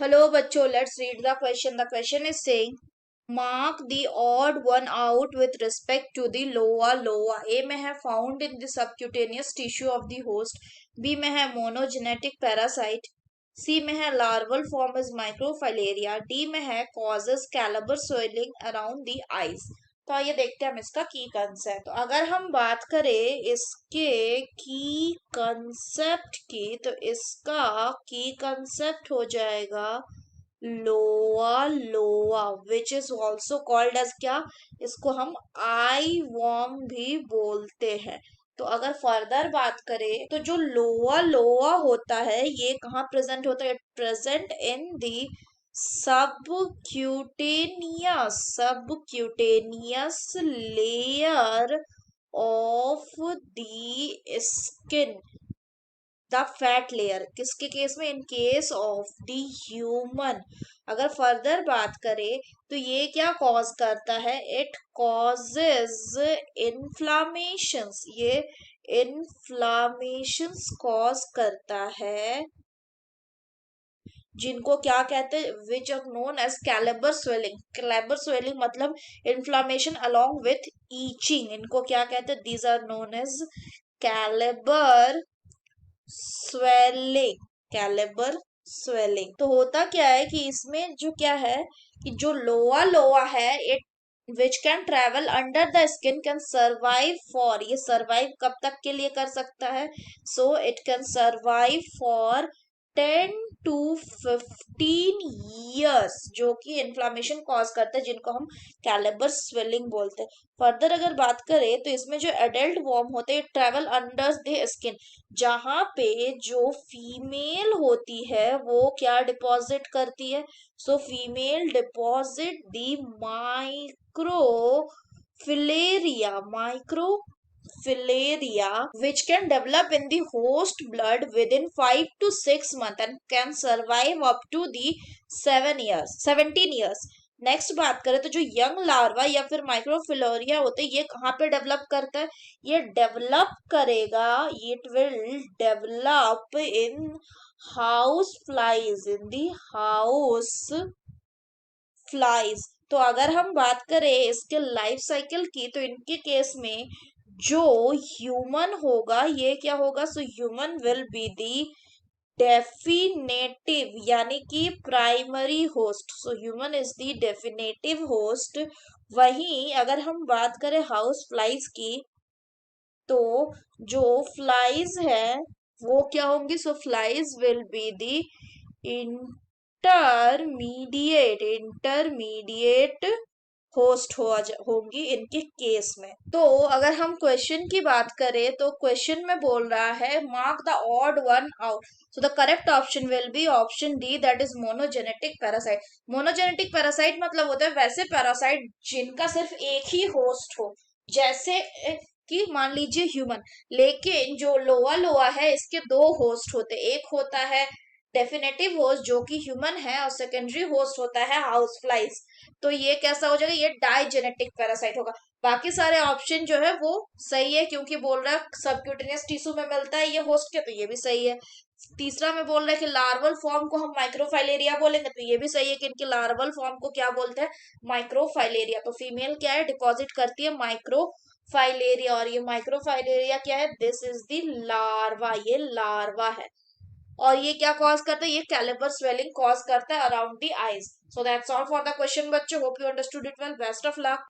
Hello, bachcho. Let's read the question. The question is saying, mark the odd one out with respect to the loa loa. A में है found in the subcutaneous tissue of the host. B में है monogenetic parasite. C में है larval form is microfilaria. D में है causes caliber swelling around the eyes. तो आइए देखते हैं हम इसका की कंसेप्ट। तो अगर हम बात करें इसके की कंसेप्ट की, तो इसका की कंसेप्ट हो जाएगा loa loa, which is also called as क्या, इसको हम आई वॉर्म भी बोलते हैं। तो अगर फर्दर बात करें तो जो लोआ लोआ होता है ये कहाँ प्रेजेंट होता है? Present in the subcutaneous layer of the skin, the fat layer. किसके केस में? In case of the human. अगर फर्दर बात करें तो ये क्या कॉज करता है? इट कॉजेज इन्फ्लामेशंस, ये इन्फ्लामेशंस कॉज करता है, जिनको क्या कहते हैं? Which are known as Calabar swelling. Calabar swelling मतलब इन्फ्लामेशन अलोंग विथ ईचिंग, इनको क्या कहते हैं? These are known as Calabar swelling. Calabar swelling. तो होता क्या है कि इसमें जो क्या है कि जो लोआ लोआ है, it which can travel under the skin can survive for, ये सर्वाइव कब तक के लिए कर सकता है? So it can survive for 10 to 15 years, जो कि इन्फ्लामेशन कॉज करता है, जिनको हम कैलेबर स्वेलिंग बोलते हैं। फर्दर अगर बात करें तो इसमें जो एडल्ट वॉर्म होते हैं ट्रेवल अंडर द स्किन, जहां पे जो फीमेल होती है वो क्या डिपॉजिट करती है? So female deposit the microfilaria which can develop in the host blood within 5 to 6 months and can survive up to the 17 years. Next बात करें तो जो यंग लार्वा या फिर माइक्रोफिलोरिया होते हैं, ये कहाँ पे डेवलप करता है? ये डेवलप करेगा, it will develop in house flies, in the house flies. तो अगर हम बात करें इसके लाइफ साइकिल की, तो इनके केस में जो ह्यूमन होगा ये क्या होगा? So human will be the definitive यानी कि primary host. So human is the definitive host. वहीं अगर हम बात करें हाउस फ्लाइज की, तो जो फ्लाइज है वो क्या होंगी? So flies will be the intermediate host होंगी इनके केस में। तो अगर हम क्वेश्चन की बात करें तो क्वेश्चन में बोल रहा है mark the odd one out. So the correct option will be option D, that is monogenetic parasite. Monogenetic parasite मतलब होता है वैसे पैरासाइट जिनका सिर्फ एक ही होस्ट हो, जैसे कि मान लीजिए ह्यूमन। लेकिन जो लोआ लोआ है इसके दो होस्ट होते, एक होता है डेफिनेटिव होस्ट जो कि ह्यूमन है, और सेकेंडरी होस्ट होता है हाउस फ्लाइज। तो ये कैसा हो जाएगा? ये डाइजेनेटिक पैरासाइट होगा। बाकी सारे ऑप्शन जो है वो सही है, क्योंकि बोल रहा है सबक्यूटेनियस टिश्यू में मिलता है ये होस्ट के, तो ये भी सही है। तीसरा में बोल रहा है कि लार्वल फॉर्म को हम माइक्रोफाइलेरिया बोलेंगे, तो ये भी सही है कि इनके लार्वल फॉर्म को क्या बोलते हैं? माइक्रोफाइलेरिया। तो फीमेल क्या है? डिपॉजिट करती है माइक्रोफाइलेरिया, और ये माइक्रोफाइलेरिया क्या है? दिस इज द लार्वा, ये लार्वा है। और ये क्या कॉज करता है? ये कैलिपर स्वेलिंग कॉज करता है around the eyes. So that's all for the question बच्चों। Hope you understood it well. Best of luck.